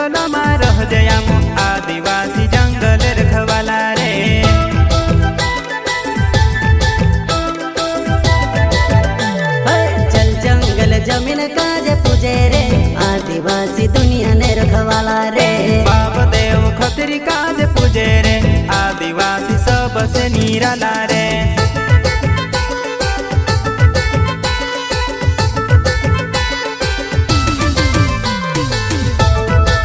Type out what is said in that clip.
जंगलમાં રહજે આમ आदिवासी जंगल रखवाला रे। चल जंगल जमीन काजे पूजे रे आदिवासी दुनिया ने रखवाला रे। बाप देव खतरी काजे पूजे रे आदिवासी सबसे निराला रे।